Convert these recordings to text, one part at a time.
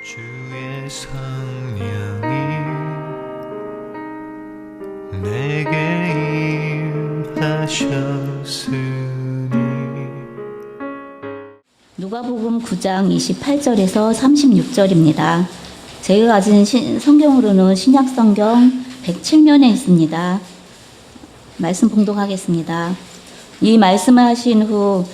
주의 성령이 내게 임하셨으니. 누가복음 9장 28절에서 36절입니다. 제가 가진 성경으로는 신약성경 107면에 있습니다. 말씀 봉독하겠습니다. 이 말씀을 하신 후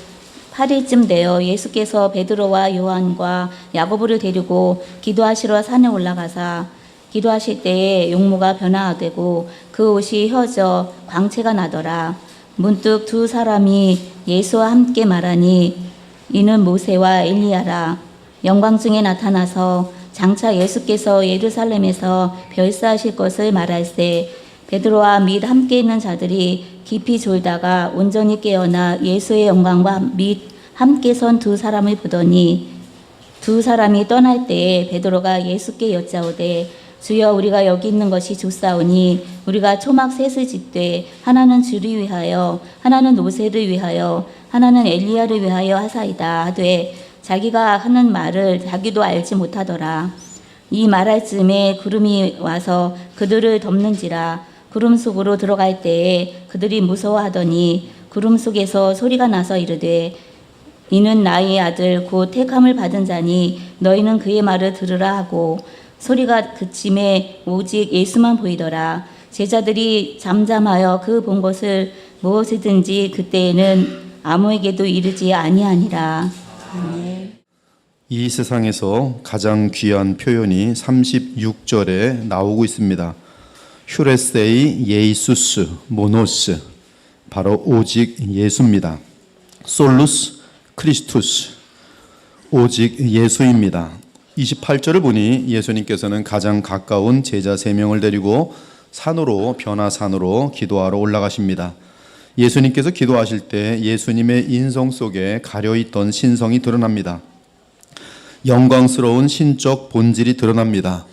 8일쯤 되어 예수께서 베드로와 요한과 야고보를 데리고 기도하시러 산에 올라가사 기도하실 때에 용모가 변화되고 그 옷이 휘어져 광채가 나더라. 문득 두 사람이 예수와 함께 말하니 이는 모세와 엘리야라. 영광 중에 나타나서 장차 예수께서 예루살렘에서 별세하실 것을 말할세 베드로와 및 함께 있는 자들이 깊이 졸다가 온전히 깨어나 예수의 영광과 및 함께 선 두 사람을 보더니 두 사람이 떠날 때에 베드로가 예수께 여짜오되 주여 우리가 여기 있는 것이 좋사오니 우리가 초막 셋을 짓되 하나는 주를 위하여 하나는 모세를 위하여 하나는 엘리야를 위하여 하사이다 하되 자기가 하는 말을 자기도 알지 못하더라. 이 말할 즈음에 구름이 와서 그들을 덮는지라. 구름 속으로 들어갈 때에 그들이 무서워하더니 구름 속에서 소리가 나서 이르되 이는 나의 아들 곧 택함을 받은 자니 너희는 그의 말을 들으라 하고 소리가 그침에 오직 예수만 보이더라. 제자들이 잠잠하여 그 본 것을 무엇이든지 그때에는 아무에게도 이르지 아니하니라. 아멘. 이 세상에서 가장 귀한 표현이 36절에 나오고 있습니다. 휴레세이 예이수스 모노스, 바로 오직 예수입니다. 솔루스 크리스투스, 오직 예수입니다. 28절을 보니 예수님께서는 가장 가까운 제자 3명을 데리고 산으로 변화산으로 기도하러 올라가십니다. 예수님께서 기도하실 때 예수님의 인성 속에 가려있던 신성이 드러납니다. 영광스러운 신적 본질이 드러납니다.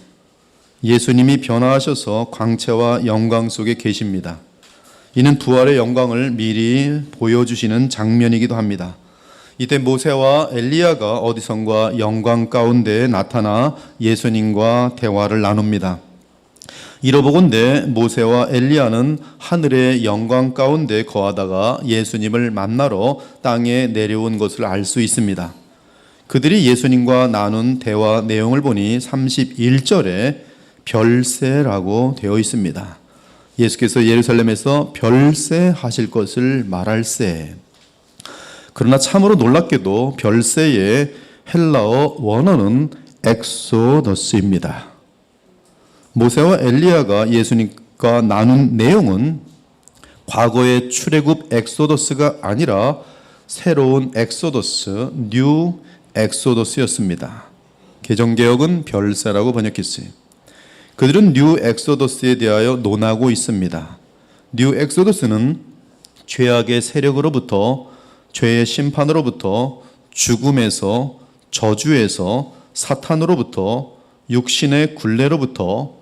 예수님이 변화하셔서 광채와 영광 속에 계십니다. 이는 부활의 영광을 미리 보여주시는 장면이기도 합니다. 이때 모세와 엘리야가 어디선가 영광 가운데 나타나 예수님과 대화를 나눕니다. 이러보건대 모세와 엘리야는 하늘의 영광 가운데 거하다가 예수님을 만나러 땅에 내려온 것을 알 수 있습니다. 그들이 예수님과 나눈 대화 내용을 보니 31절에 별세라고 되어 있습니다. 예수께서 예루살렘에서 별세 하실 것을 말할세. 그러나 참으로 놀랍게도 별세의 헬라어 원어는 엑소더스입니다. 모세와 엘리야가 예수님과 나눈 내용은 과거의 출애굽 엑소더스가 아니라 새로운 엑소더스, 뉴 엑소더스였습니다. 개정개혁은 별세라고 번역했어요. 그들은 뉴 엑소더스에 대하여 논하고 있습니다. 뉴 엑소더스는 죄악의 세력으로부터, 죄의 심판으로부터, 죽음에서, 저주에서, 사탄으로부터, 육신의 굴레로부터,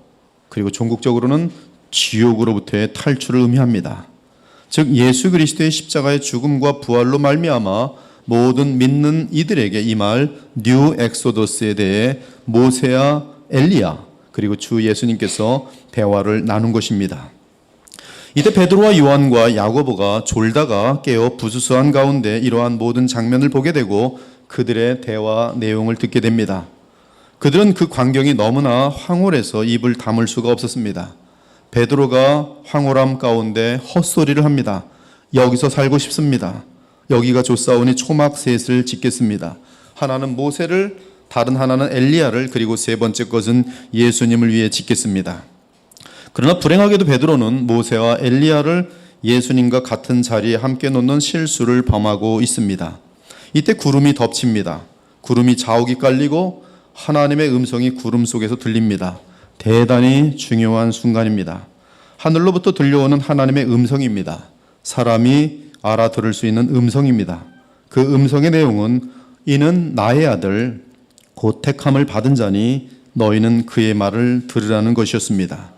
그리고 종국적으로는 지옥으로부터의 탈출을 의미합니다. 즉 예수 그리스도의 십자가의 죽음과 부활로 말미암아 모든 믿는 이들에게 임할 뉴 엑소더스에 대해 모세와 엘리야 그리고 주 예수님께서 대화를 나눈 것입니다. 이때 베드로와 요한과 야고보가 졸다가 깨어 부수수한 가운데 이러한 모든 장면을 보게 되고 그들의 대화 내용을 듣게 됩니다. 그들은 그 광경이 너무나 황홀해서 입을 다물 수가 없었습니다. 베드로가 황홀함 가운데 헛소리를 합니다. 여기서 살고 싶습니다. 여기가 좋사오니 초막 셋을 짓겠습니다. 하나는 모세를, 다른 하나는 엘리야를, 그리고 세 번째 것은 예수님을 위해 짓겠습니다. 그러나 불행하게도 베드로는 모세와 엘리야를 예수님과 같은 자리에 함께 놓는 실수를 범하고 있습니다. 이때 구름이 덮칩니다. 구름이 좌우기 깔리고 하나님의 음성이 구름 속에서 들립니다. 대단히 중요한 순간입니다. 하늘로부터 들려오는 하나님의 음성입니다. 사람이 알아들을 수 있는 음성입니다. 그 음성의 내용은 이는 나의 아들 곧 택함을 받은 자니 너희는 그의 말을 들으라는 것이었습니다.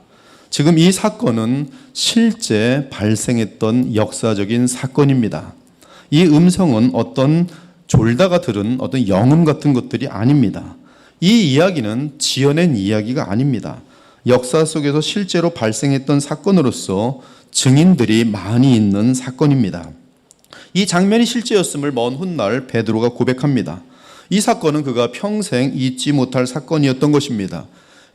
지금 이 사건은 실제 발생했던 역사적인 사건입니다. 이 음성은 어떤 졸다가 들은 어떤 영음 같은 것들이 아닙니다. 이 이야기는 지어낸 이야기가 아닙니다. 역사 속에서 실제로 발생했던 사건으로서 증인들이 많이 있는 사건입니다. 이 장면이 실제였음을 먼 훗날 베드로가 고백합니다. 이 사건은 그가 평생 잊지 못할 사건이었던 것입니다.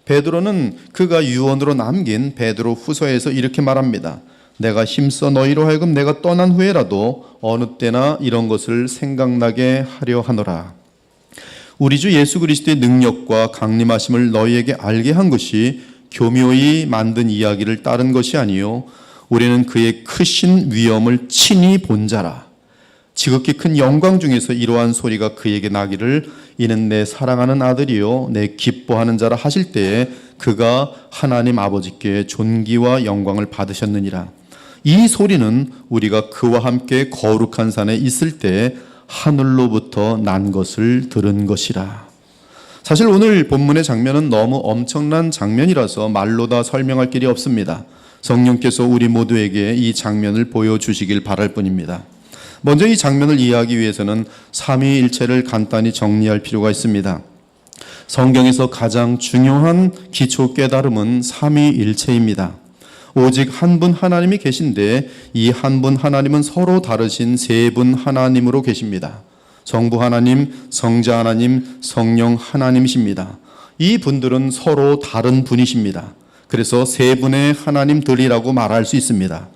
베드로는 그가 유언으로 남긴 베드로 후서에서 이렇게 말합니다. 내가 힘써 너희로 하여금 내가 떠난 후에라도 어느 때나 이런 것을 생각나게 하려 하노라. 우리 주 예수 그리스도의 능력과 강림하심을 너희에게 알게 한 것이 교묘히 만든 이야기를 따른 것이 아니요 우리는 그의 크신 위엄을 친히 본 자라. 지극히 큰 영광 중에서 이러한 소리가 그에게 나기를 이는 내 사랑하는 아들이요 내 기뻐하는 자라 하실 때에 그가 하나님 아버지께 존귀와 영광을 받으셨느니라. 이 소리는 우리가 그와 함께 거룩한 산에 있을 때 하늘로부터 난 것을 들은 것이라. 사실 오늘 본문의 장면은 너무 엄청난 장면이라서 말로 다 설명할 길이 없습니다. 성령께서 우리 모두에게 이 장면을 보여주시길 바랄 뿐입니다. 먼저 이 장면을 이해하기 위해서는 삼위일체를 간단히 정리할 필요가 있습니다. 성경에서 가장 중요한 기초 깨달음은 삼위일체입니다. 오직 한 분 하나님이 계신데 이 한 분 하나님은 서로 다르신 세 분 하나님으로 계십니다. 성부 하나님, 성자 하나님, 성령 하나님이십니다. 이 분들은 서로 다른 분이십니다. 그래서 세 분의 하나님들이라고 말할 수 있습니다.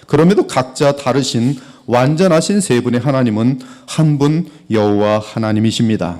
그럼에도 각자 다르신 완전하신 세 분의 하나님은 한 분 여호와 하나님이십니다.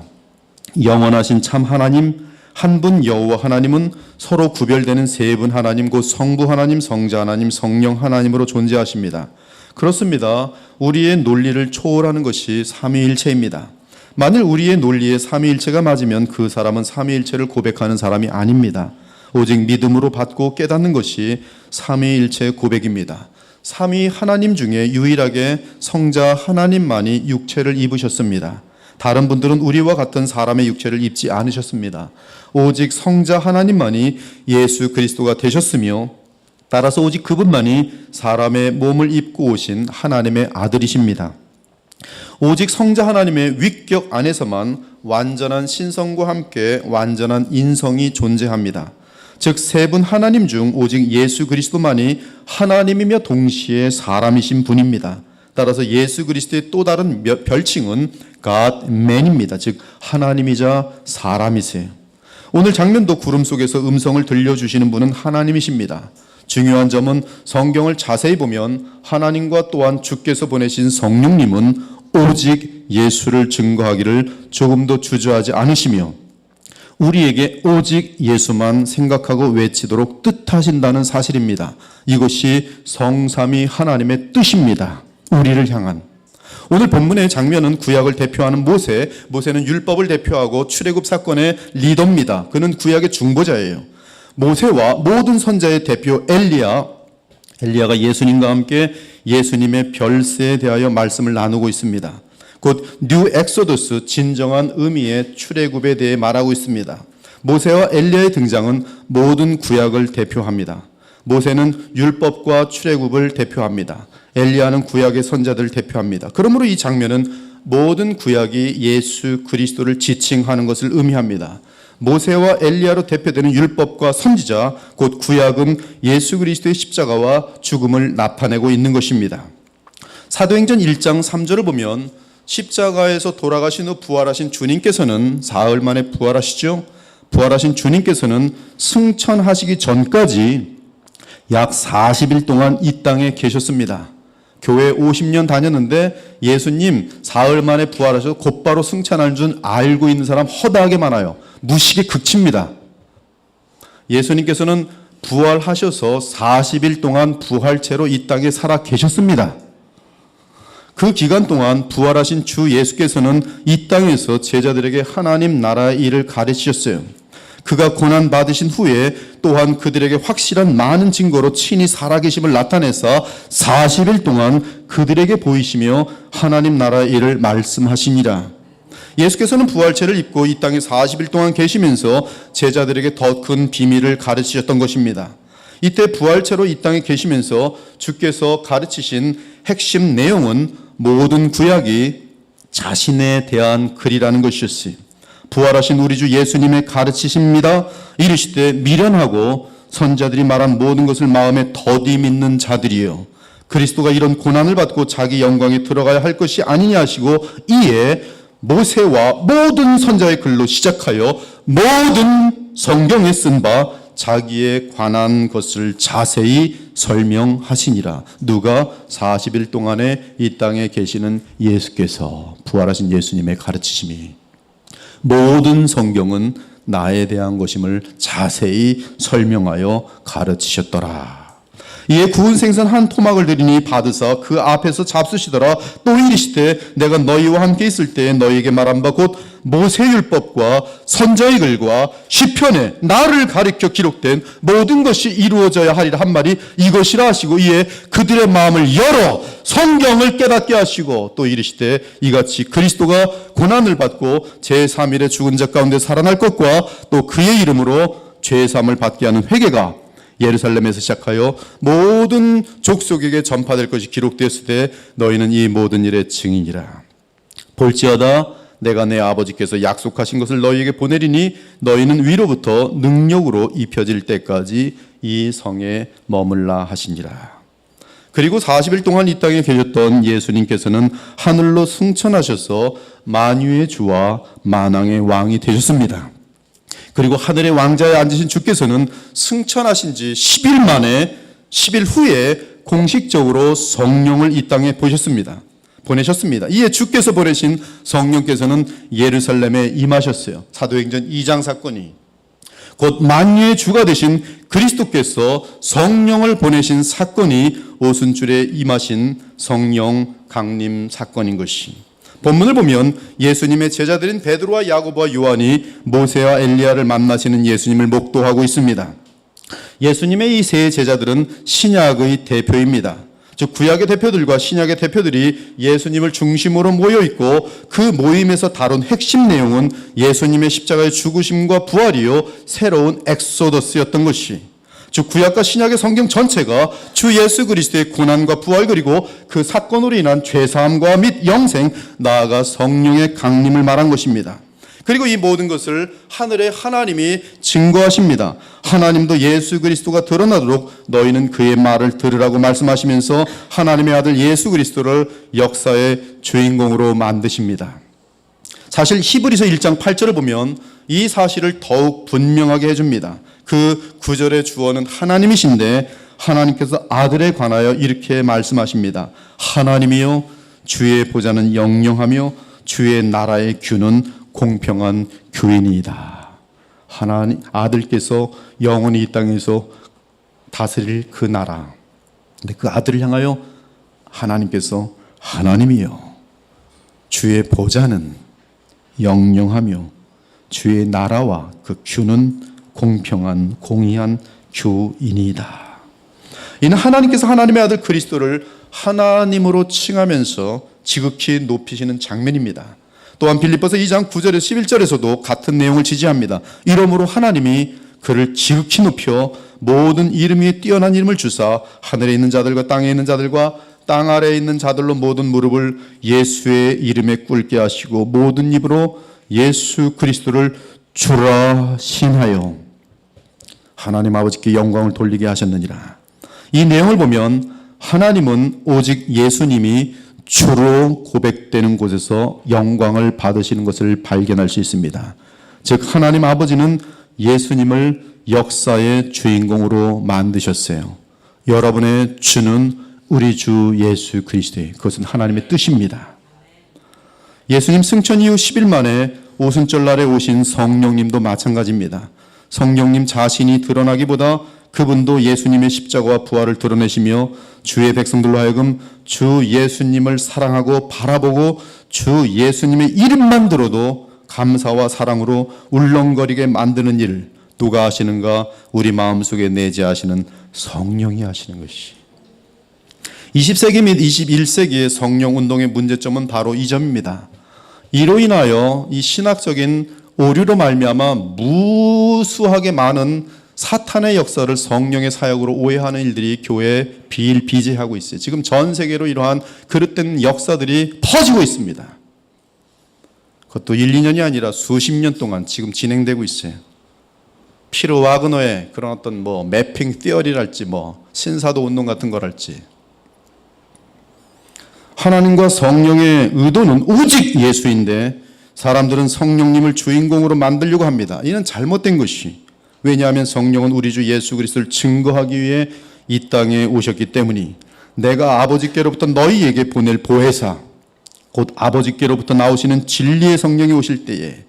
영원하신 참 하나님, 한 분 여호와 하나님은 서로 구별되는 세 분 하나님, 곧 성부 하나님, 성자 하나님, 성령 하나님으로 존재하십니다. 그렇습니다. 우리의 논리를 초월하는 것이 삼위일체입니다. 만일 우리의 논리에 삼위일체가 맞으면 그 사람은 삼위일체를 고백하는 사람이 아닙니다. 오직 믿음으로 받고 깨닫는 것이 삼위일체 고백입니다. 삼위 하나님 중에 유일하게 성자 하나님만이 육체를 입으셨습니다. 다른 분들은 우리와 같은 사람의 육체를 입지 않으셨습니다. 오직 성자 하나님만이 예수 그리스도가 되셨으며 따라서 오직 그분만이 사람의 몸을 입고 오신 하나님의 아들이십니다. 오직 성자 하나님의 위격 안에서만 완전한 신성과 함께 완전한 인성이 존재합니다. 즉 세 분 하나님 중 오직 예수 그리스도만이 하나님이며 동시에 사람이신 분입니다. 따라서 예수 그리스도의 또 다른 별칭은 God man입니다. 즉 하나님이자 사람이세요. 오늘 장면도 구름 속에서 음성을 들려주시는 분은 하나님이십니다. 중요한 점은 성경을 자세히 보면 하나님과 또한 주께서 보내신 성령님은 오직 예수를 증거하기를 조금도 주저하지 않으시며 우리에게 오직 예수만 생각하고 외치도록 뜻하신다는 사실입니다. 이것이 성삼위 하나님의 뜻입니다. 우리를 향한. 오늘 본문의 장면은 구약을 대표하는 모세는 율법을 대표하고 출애굽 사건의 리더입니다. 그는 구약의 중보자예요. 모세와 모든 선자의 대표 엘리야가 예수님과 함께 예수님의 별세에 대하여 말씀을 나누고 있습니다. 곧 뉴 엑소더스, 진정한 의미의 출애굽에 대해 말하고 있습니다. 모세와 엘리야의 등장은 모든 구약을 대표합니다. 모세는 율법과 출애굽을 대표합니다. 엘리야는 구약의 선자들을 대표합니다. 그러므로 이 장면은 모든 구약이 예수 그리스도를 지칭하는 것을 의미합니다. 모세와 엘리야로 대표되는 율법과 선지자, 곧 구약은 예수 그리스도의 십자가와 죽음을 나타내고 있는 것입니다. 사도행전 1장 3절을 보면 십자가에서 돌아가신 후 부활하신 주님께서는 사흘 만에 부활하시죠. 부활하신 주님께서는 승천하시기 전까지 약 40일 동안 이 땅에 계셨습니다. 교회 50년 다녔는데 예수님 사흘 만에 부활하셔서 곧바로 승천할 줄 알고 있는 사람 허다하게 많아요. 무식의 극치입니다. 예수님께서는 부활하셔서 40일 동안 부활체로 이 땅에 살아 계셨습니다. 그 기간 동안 부활하신 주 예수께서는 이 땅에서 제자들에게 하나님 나라의 일을 가르치셨어요. 그가 고난 받으신 후에 또한 그들에게 확실한 많은 증거로 친히 살아계심을 나타내서 40일 동안 그들에게 보이시며 하나님 나라의 일을 말씀하시니라. 예수께서는 부활체를 입고 이 땅에 40일 동안 계시면서 제자들에게 더 큰 비밀을 가르치셨던 것입니다. 이때 부활체로 이 땅에 계시면서 주께서 가르치신 핵심 내용은 모든 구약이 자신에 대한 글이라는 것이었어요. 부활하신 우리 주 예수님의 가르치십니다. 이르시되 미련하고 선자들이 말한 모든 것을 마음에 더디 믿는 자들이요 그리스도가 이런 고난을 받고 자기 영광에 들어가야 할 것이 아니냐 하시고 이에 모세와 모든 선자의 글로 시작하여 모든 성경에 쓴 바 자기에 관한 것을 자세히 설명하시니라. 누가 40일 동안에 이 땅에 계시는 예수께서 부활하신 예수님의 가르치심이 모든 성경은 나에 대한 것임을 자세히 설명하여 가르치셨더라. 이에 구운 생선 한 토막을 드리니 받으사 그 앞에서 잡수시더라. 또 이르시되 내가 너희와 함께 있을 때에 너희에게 말한 바 곧 모세율법과 선자의 글과 시편에 나를 가리켜 기록된 모든 것이 이루어져야 하리라 한 말이 이것이라 하시고 이에 그들의 마음을 열어 성경을 깨닫게 하시고 또 이르시되 이같이 그리스도가 고난을 받고 제3일에 죽은 자 가운데 살아날 것과 또 그의 이름으로 죄사함을 받게 하는 회개가 예루살렘에서 시작하여 모든 족속에게 전파될 것이 기록되었으되 너희는 이 모든 일의 증인이라. 볼지어다 내가 내 아버지께서 약속하신 것을 너희에게 보내리니 너희는 위로부터 능력으로 입혀질 때까지 이 성에 머물라 하시니라. 그리고 40일 동안 이 땅에 계셨던 예수님께서는 하늘로 승천하셔서 만유의 주와 만왕의 왕이 되셨습니다. 그리고 하늘의 왕자에 앉으신 주께서는 승천하신 지 10일 만에 10일 후에 공식적으로 성령을 이 땅에 보내셨습니다. 이에 주께서 보내신 성령께서는 예루살렘에 임하셨어요. 사도행전 2장 사건이 곧 만유의 주가 되신 그리스도께서 성령을 보내신 사건이 오순절에 임하신 성령 강림 사건인 것이 본문을 보면 예수님의 제자들인 베드로와 야고보와 요한이 모세와 엘리야를 만나시는 예수님을 목도하고 있습니다. 예수님의 이 세 제자들은 신약의 대표입니다. 즉 구약의 대표들과 신약의 대표들이 예수님을 중심으로 모여 있고 그 모임에서 다룬 핵심 내용은 예수님의 십자가의 죽으심과 부활이요 새로운 엑소더스였던 것이 즉 구약과 신약의 성경 전체가 주 예수 그리스도의 고난과 부활 그리고 그 사건으로 인한 죄사함과 및 영생 나아가 성령의 강림을 말한 것입니다. 그리고 이 모든 것을 하늘의 하나님이 증거하십니다. 하나님도 예수 그리스도가 드러나도록 너희는 그의 말을 들으라고 말씀하시면서 하나님의 아들 예수 그리스도를 역사의 주인공으로 만드십니다. 사실 히브리서 1장 8절을 보면 이 사실을 더욱 분명하게 해줍니다. 그 구절의 주어는 하나님이신데 하나님께서 아들에 관하여 이렇게 말씀하십니다. 하나님이여 주의 보좌는 영영하며 주의 나라의 규는 공평한 규이니이다. 하나님 아들께서 영원히 이 땅에서 다스릴 그 나라. 근데 그 아들을 향하여 하나님께서 하나님이여 주의 보좌는 영영하며 주의 나라와 그 규는 공평한 공의한 규이니이다. 이는 하나님께서 하나님의 아들 그리스도를 하나님으로 칭하면서 지극히 높이시는 장면입니다. 또한 빌립보서 2장 9절에서 11절에서도 같은 내용을 지지합니다. 이러므로 하나님이 그를 지극히 높여 모든 이름 위에 뛰어난 이름을 주사 하늘에 있는 자들과 땅에 있는 자들과 땅 아래에 있는 자들로 모든 무릎을 예수의 이름에 꿇게 하시고 모든 입으로 예수 그리스도를 주라 신하여 하나님 아버지께 영광을 돌리게 하셨느니라. 이 내용을 보면 하나님은 오직 예수님이 주로 고백되는 곳에서 영광을 받으시는 것을 발견할 수 있습니다. 즉 하나님 아버지는 예수님을 역사의 주인공으로 만드셨어요. 여러분의 주는 우리 주 예수 그리스도예요. 그것은 하나님의 뜻입니다. 예수님 승천 이후 10일 만에 오순절 날에 오신 성령님도 마찬가지입니다. 성령님 자신이 드러나기보다 그분도 예수님의 십자가와 부활을 드러내시며 주의 백성들로 하여금 주 예수님을 사랑하고 바라보고 주 예수님의 이름만 들어도 감사와 사랑으로 울렁거리게 만드는 일을 누가 하시는가? 우리 마음속에 내재하시는 성령이 하시는 것이. 20세기 및 21세기의 성령 운동의 문제점은 바로 이 점입니다. 이로 인하여 이 신학적인 오류로 말미암아 무수하게 많은 사탄의 역사를 성령의 사역으로 오해하는 일들이 교회에 비일비재하고 있어요. 지금 전 세계로 이러한 그릇된 역사들이 퍼지고 있습니다. 그것도 1, 2년이 아니라 수십 년 동안 지금 진행되고 있어요. 피르 와그너의 그런 어떤 매핑 티어리랄지 신사도 운동 같은 거랄지. 하나님과 성령의 의도는 오직 예수인데 사람들은 성령님을 주인공으로 만들려고 합니다. 이는 잘못된 것이. 왜냐하면 성령은 우리 주 예수 그리스도를 증거하기 위해 이 땅에 오셨기 때문이. 내가 아버지께로부터 너희에게 보낼 보혜사, 곧 아버지께로부터 나오시는 진리의 성령이 오실 때에,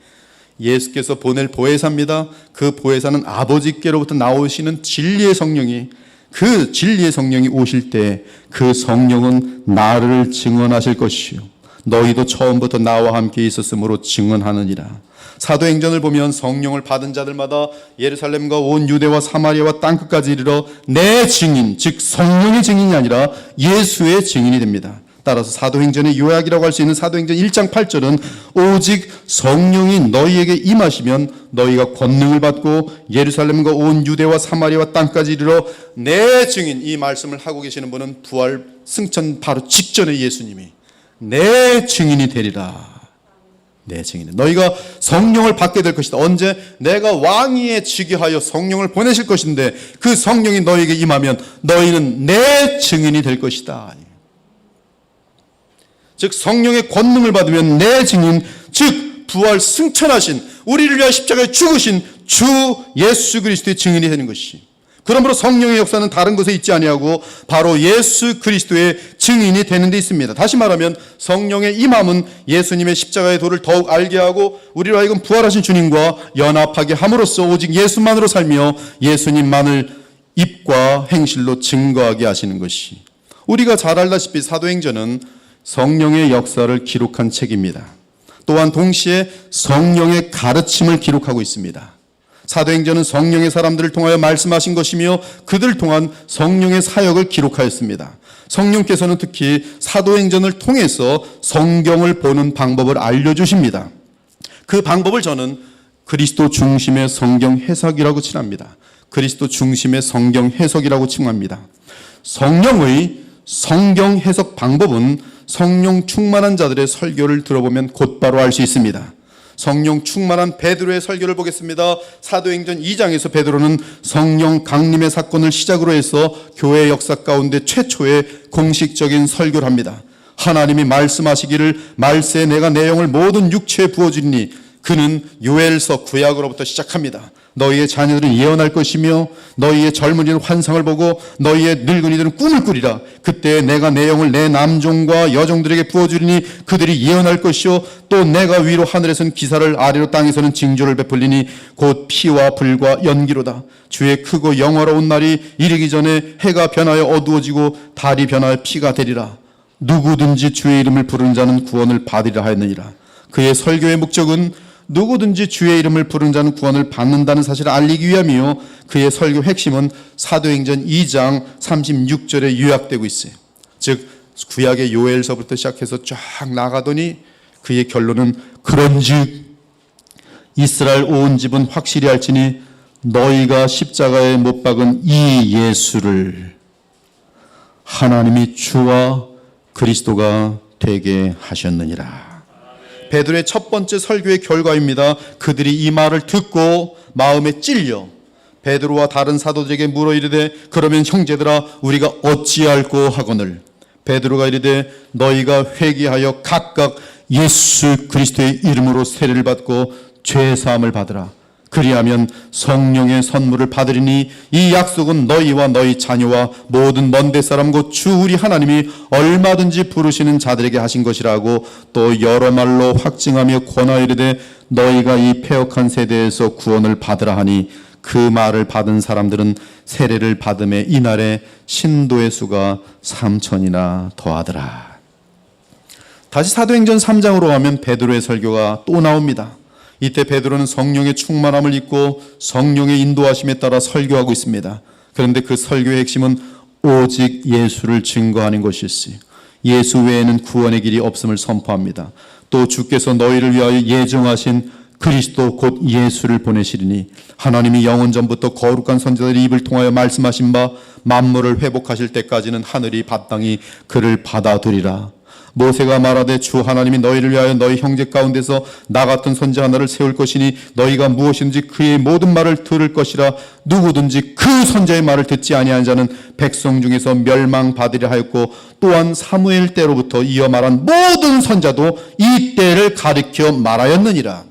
예수께서 보낼 보혜사입니다. 그 보혜사는 아버지께로부터 나오시는 진리의 성령이, 그 진리의 성령이 오실 때 그 성령은 나를 증언하실 것이요 너희도 처음부터 나와 함께 있었으므로 증언하느니라. 사도행전을 보면 성령을 받은 자들마다 예루살렘과 온 유대와 사마리아와 땅끝까지 이르러 내 증인, 즉 성령의 증인이 아니라 예수의 증인이 됩니다. 따라서 사도행전의 요약이라고 할 수 있는 사도행전 1장 8절은 오직 성령이 너희에게 임하시면 너희가 권능을 받고 예루살렘과 온 유대와 사마리아와 땅까지 이르러 내 증인, 이 말씀을 하고 계시는 분은 부활 승천 바로 직전에 예수님이 내 증인이 되리라. 내 증인. 너희가 성령을 받게 될 것이다. 언제? 내가 왕위에 즉위하여 성령을 보내실 것인데 그 성령이 너희에게 임하면 너희는 내 증인이 될 것이다. 즉 성령의 권능을 받으면 내 증인, 즉 부활 승천하신, 우리를 위하여 십자가에 죽으신 주 예수 그리스도의 증인이 되는 것이. 그러므로 성령의 역사는 다른 곳에 있지 아니하고 바로 예수 그리스도의 증인이 되는 데 있습니다. 다시 말하면 성령의 임함은 예수님의 십자가의 도를 더욱 알게 하고 우리로 하여금 부활하신 주님과 연합하게 함으로써 오직 예수만으로 살며 예수님만을 입과 행실로 증거하게 하시는 것이. 우리가 잘 알다시피 사도행전은 성령의 역사를 기록한 책입니다. 또한 동시에 성령의 가르침을 기록하고 있습니다. 사도행전은 성령의 사람들을 통하여 말씀하신 것이며 그들을 통한 성령의 사역을 기록하였습니다. 성령께서는 특히 사도행전을 통해서 성경을 보는 방법을 알려주십니다. 그 방법을 저는 그리스도 중심의 성경 해석이라고 칭합니다. 그리스도 중심의 성경 해석이라고 칭합니다. 성령의 성경 해석 방법은 성령 충만한 자들의 설교를 들어보면 곧바로 알 수 있습니다. 성령 충만한 베드로의 설교를 보겠습니다. 사도행전 2장에서 베드로는 성령 강림의 사건을 시작으로 해서 교회 역사 가운데 최초의 공식적인 설교를 합니다. 하나님이 말씀하시기를 말세에 내가 내 영을 모든 육체에 부어주리니, 그는 요엘서 구약으로부터 시작합니다. 너희의 자녀들은 예언할 것이며 너희의 젊은이는 환상을 보고 너희의 늙은이들은 꿈을 꾸리라. 그때 내가 내 영을 내 남종과 여종들에게 부어주리니 그들이 예언할 것이요 또 내가 위로 하늘에서는 기사를 아래로 땅에서는 징조를 베풀리니 곧 피와 불과 연기로다. 주의 크고 영화로운 날이 이르기 전에 해가 변하여 어두워지고 달이 변하여 피가 되리라. 누구든지 주의 이름을 부르는 자는 구원을 받으리라 하였느니라. 그의 설교의 목적은 누구든지 주의 이름을 부르는 자는 구원을 받는다는 사실을 알리기 위함이요 그의 설교 핵심은 사도행전 2장 36절에 요약되고 있어요. 즉 구약의 요엘서부터 시작해서 쫙 나가더니 그의 결론은 그런즉 이스라엘 온 집은 확실히 알지니 너희가 십자가에 못 박은 이 예수를 하나님이 주와 그리스도가 되게 하셨느니라. 베드로의 첫 번째 설교의 결과입니다. 그들이 이 말을 듣고 마음에 찔려 베드로와 다른 사도들에게 물어 이르되 그러면 형제들아 우리가 어찌할꼬 하거늘. 베드로가 이르되 너희가 회개하여 각각 예수 그리스도의 이름으로 세례를 받고 죄 사함을 받으라. 그리하면 성령의 선물을 받으리니 이 약속은 너희와 너희 자녀와 모든 먼데 사람 곧 주 우리 하나님이 얼마든지 부르시는 자들에게 하신 것이라고 또 여러 말로 확증하며 권하여 이르되 너희가 이 패역한 세대에서 구원을 받으라 하니 그 말을 받은 사람들은 세례를 받음에 이날에 신도의 수가 3,000이나 더하더라. 다시 사도행전 3장으로 가면 베드로의 설교가 또 나옵니다. 이때 베드로는 성령의 충만함을 입고 성령의 인도하심에 따라 설교하고 있습니다. 그런데 그 설교의 핵심은 오직 예수를 증거하는 것이었어요. 예수 외에는 구원의 길이 없음을 선포합니다. 또 주께서 너희를 위하여 예정하신 그리스도 곧 예수를 보내시리니 하나님이 영원 전부터 거룩한 선지자들의 입을 통하여 말씀하신 바 만물을 회복하실 때까지는 하늘이 바땅이 그를 받아들이라. 모세가 말하되 주 하나님이 너희를 위하여 너희 형제 가운데서 나 같은 선지 하나를 세울 것이니 너희가 무엇이든지 그의 모든 말을 들을 것이라. 누구든지 그 선지의 말을 듣지 아니한 자는 백성 중에서 멸망받으리라 하였고, 또한 사무엘 때로부터 이어 말한 모든 선자도 이 때를 가리켜 말하였느니라.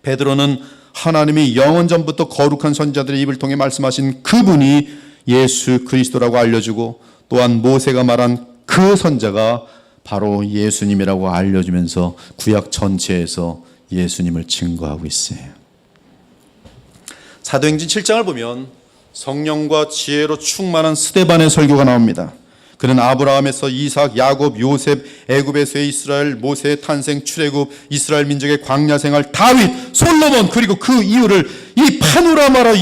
베드로는 하나님이 영원 전부터 거룩한 선자들의 입을 통해 말씀하신 그분이 예수 그리스도라고 알려주고, 또한 모세가 말한 그 선자가 바로 예수님이라고 알려주면서 구약 전체에서 예수님을 증거하고 있어요. 사도행전 7장을 보면 성령과 지혜로 충만한 스데반의 설교가 나옵니다. 그는 아브라함에서 이삭, 야곱, 요셉, 애굽에서의 이스라엘, 모세의 탄생, 출애굽, 이스라엘 민족의 광야 생활, 다윗, 솔로몬, 그리고 그 이유를 이 파노라마로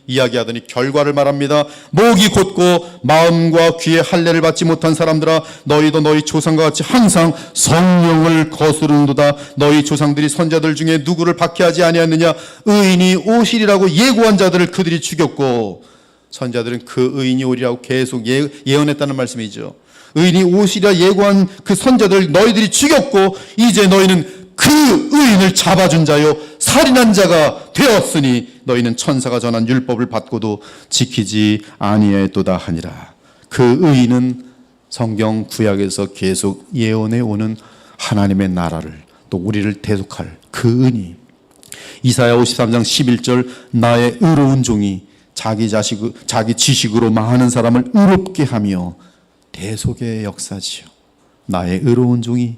이야기하더니 결과를 말합니다. 목이 곧고 마음과 귀에 할례를 받지 못한 사람들아, 너희도 너희 조상과 같이 항상 성령을 거스르는도다. 너희 조상들이 선자들 중에 누구를 박해하지 아니하느냐. 의인이 오시리라고 예고한 자들을 그들이 죽였고, 선자들은 그 의인이 오리라고 계속 예언했다는 말씀이죠. 의인이 오시리라 예고한 그 선자들 너희들이 죽였고, 이제 너희는 그 의인을 잡아준 자요 살인한 자가 되었으니 너희는 천사가 전한 율법을 받고도 지키지 아니하였도다 하니라. 그 의인은 성경 구약에서 계속 예언해 오는 하나님의 나라를, 또 우리를 대속할 그 의인이, 이사야 53장 11절 나의 의로운 종이 자기 지식으로 많은 사람을 의롭게 하며 대속의 역사지요. 나의 의로운 종이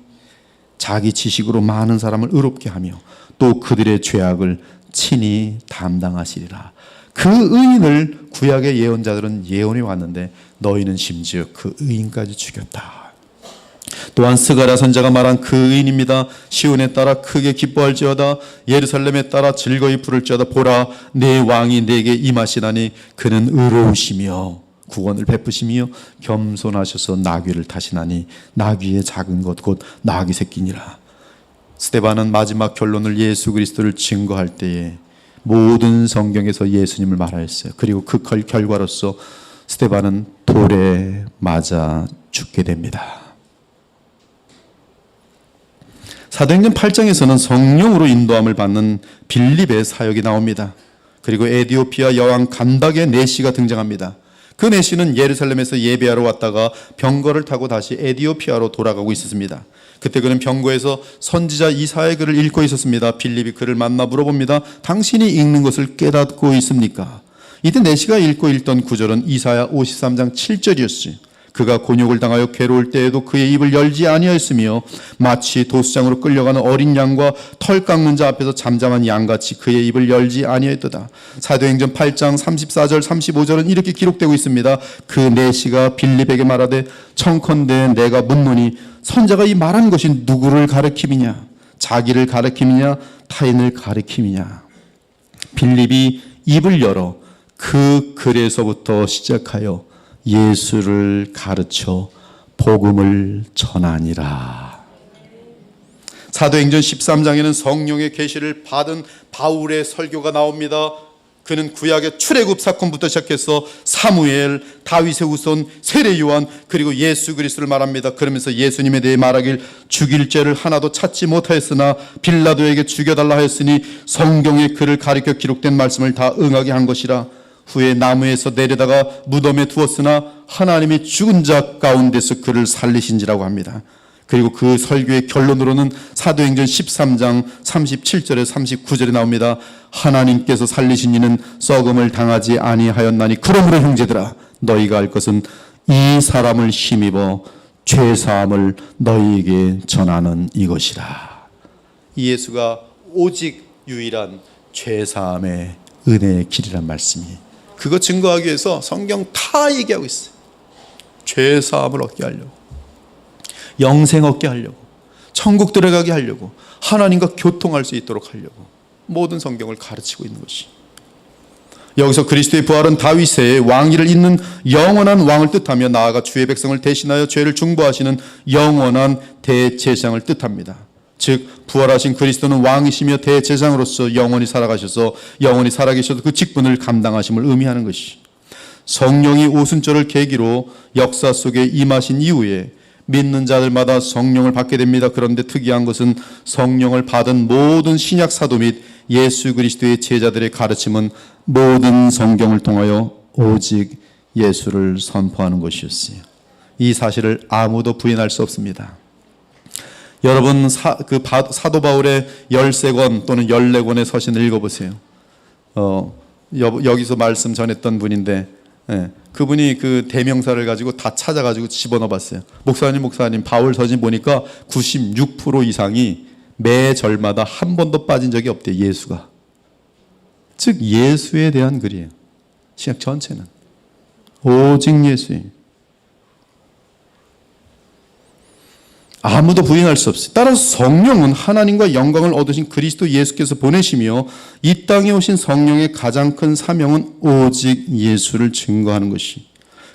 자기 지식으로 많은 사람을 의롭게 하며 또 그들의 죄악을 친히 담당하시리라. 그 의인을 구약의 예언자들은 예언해 왔는데 너희는 심지어 그 의인까지 죽였다. 또한 스가랴 선자가 말한 그 의인입니다. 시온에 따라 크게 기뻐할지어다. 예루살렘에 따라 즐거이 부를지어다. 보라, 내 왕이 내게 임하시나니 그는 의로우시며 구원을 베푸시며 겸손하셔서 나귀를 타시나니 나귀의 작은 것 곧 나귀 새끼니라. 스데반은 마지막 결론을 예수 그리스도를 증거할 때에 모든 성경에서 예수님을 말하였어요. 그리고 그 결과로서 스데반은 돌에 맞아 죽게 됩니다. 사도행전 8장에서는 성령으로 인도함을 받는 빌립의 사역이 나옵니다. 그리고 에디오피아 여왕 간닥의 내시가 등장합니다. 그 내시는 예루살렘에서 예배하러 왔다가 병거를 타고 다시 에디오피아로 돌아가고 있었습니다. 그때 그는 병거에서 선지자 이사야의 글을 읽고 있었습니다. 빌립이 그를 만나 물어봅니다. 당신이 읽는 것을 깨닫고 있습니까? 이때 내시가 읽던 구절은 이사야 53장 7절이었어요. 그가 곤욕을 당하여 괴로울 때에도 그의 입을 열지 아니하였으며 마치 도수장으로 끌려가는 어린 양과 털 깎는 자 앞에서 잠잠한 양같이 그의 입을 열지 아니하였도다. 사도행전 8장 34절 35절은 이렇게 기록되고 있습니다. 그 내시가 빌립에게 말하되 청컨대 내가 묻노니 선자가 이 말한 것이 누구를 가리킴이냐? 자기를 가리킴이냐? 타인을 가리킴이냐? 빌립이 입을 열어 그 글에서부터 시작하여 예수를 가르쳐 복음을 전하니라. 사도행전 13장에는 성령의 계시를 받은 바울의 설교가 나옵니다. 그는 구약의 출애굽 사건부터 시작해서 사무엘, 다윗의 후손, 세례 요한, 그리고 예수 그리스도를 말합니다. 그러면서 예수님에 대해 말하길 죽일 죄를 하나도 찾지 못하였으나 빌라도에게 죽여달라 하였으니 성경에 그를 가리켜 기록된 말씀을 다 응하게 한 것이라. 후에 나무에서 내려다가 무덤에 두었으나 하나님이 죽은 자 가운데서 그를 살리신지라고 합니다. 그리고 그 설교의 결론으로는 사도행전 13장 37절에 39절에 나옵니다. 하나님께서 살리신 이는 썩음을 당하지 아니하였나니 그러므로 형제들아 너희가 알 것은 이 사람을 힘입어 죄사함을 너희에게 전하는 이것이라. 이 예수가 오직 유일한 죄사함의 은혜의 길이란 말씀이, 그거 증거하기 위해서 성경 다 얘기하고 있어요. 죄사함을 얻게 하려고, 영생 얻게 하려고, 천국 들어가게 하려고, 하나님과 교통할 수 있도록 하려고 모든 성경을 가르치고 있는 것이. 여기서 그리스도의 부활은 다윗의 왕위를 잇는 영원한 왕을 뜻하며 나아가 주의 백성을 대신하여 죄를 중보하시는 영원한 대제사장을 뜻합니다. 즉 부활하신 그리스도는 왕이시며 대제사장으로서 영원히 살아가셔서 영원히 살아계셔도 그 직분을 감당하심을 의미하는 것이, 성령이 오순절을 계기로 역사 속에 임하신 이후에 믿는 자들마다 성령을 받게 됩니다. 그런데 특이한 것은 성령을 받은 모든 신약 사도 및 예수 그리스도의 제자들의 가르침은 모든 성경을 통하여 오직 예수를 선포하는 것이었어요. 이 사실을 아무도 부인할 수 없습니다. 여러분 사도 바울의 13권 또는 14권의 서신을 읽어보세요. 여기서 말씀 전했던 분인데 그분이 그 대명사를 가지고 다 찾아가지고 집어넣어봤어요. 목사님 바울 서신 보니까 96% 이상이 매 절마다 한 번도 빠진 적이 없대요. 예수가. 즉 예수에 대한 글이에요. 신약 전체는 오직 예수예요. 아무도 부인할 수 없어요. 따라서 성령은 하나님과 영광을 얻으신 그리스도 예수께서 보내시며 이 땅에 오신 성령의 가장 큰 사명은 오직 예수를 증거하는 것이.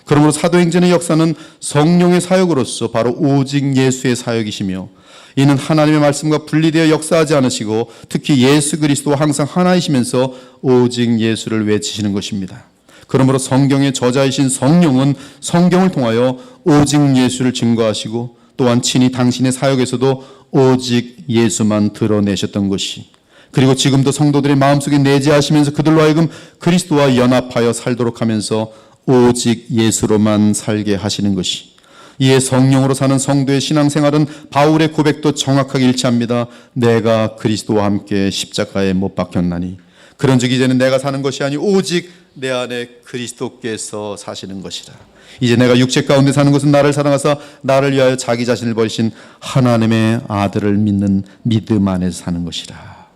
그러므로 사도행전의 역사는 성령의 사역으로서 바로 오직 예수의 사역이시며 이는 하나님의 말씀과 분리되어 역사하지 않으시고 특히 예수 그리스도와 항상 하나이시면서 오직 예수를 외치시는 것입니다. 그러므로 성경의 저자이신 성령은 성경을 통하여 오직 예수를 증거하시고 또한 친히 당신의 사역에서도 오직 예수만 드러내셨던 것이, 그리고 지금도 성도들의 마음속에 내재하시면서 그들로 하여금 그리스도와 연합하여 살도록 하면서 오직 예수로만 살게 하시는 것이, 이에 성령으로 사는 성도의 신앙생활은 바울의 고백도 정확하게 일치합니다. 내가 그리스도와 함께 십자가에 못 박혔나니 그런즉 이제는 내가 사는 것이 아니 오직 내 안에 그리스도께서 사시는 것이라. 이제 내가 육체 가운데 사는 것은 나를 사랑하사 나를 위하여 자기 자신을 버리신 하나님의 아들을 믿는 믿음 안에서 사는 것이라.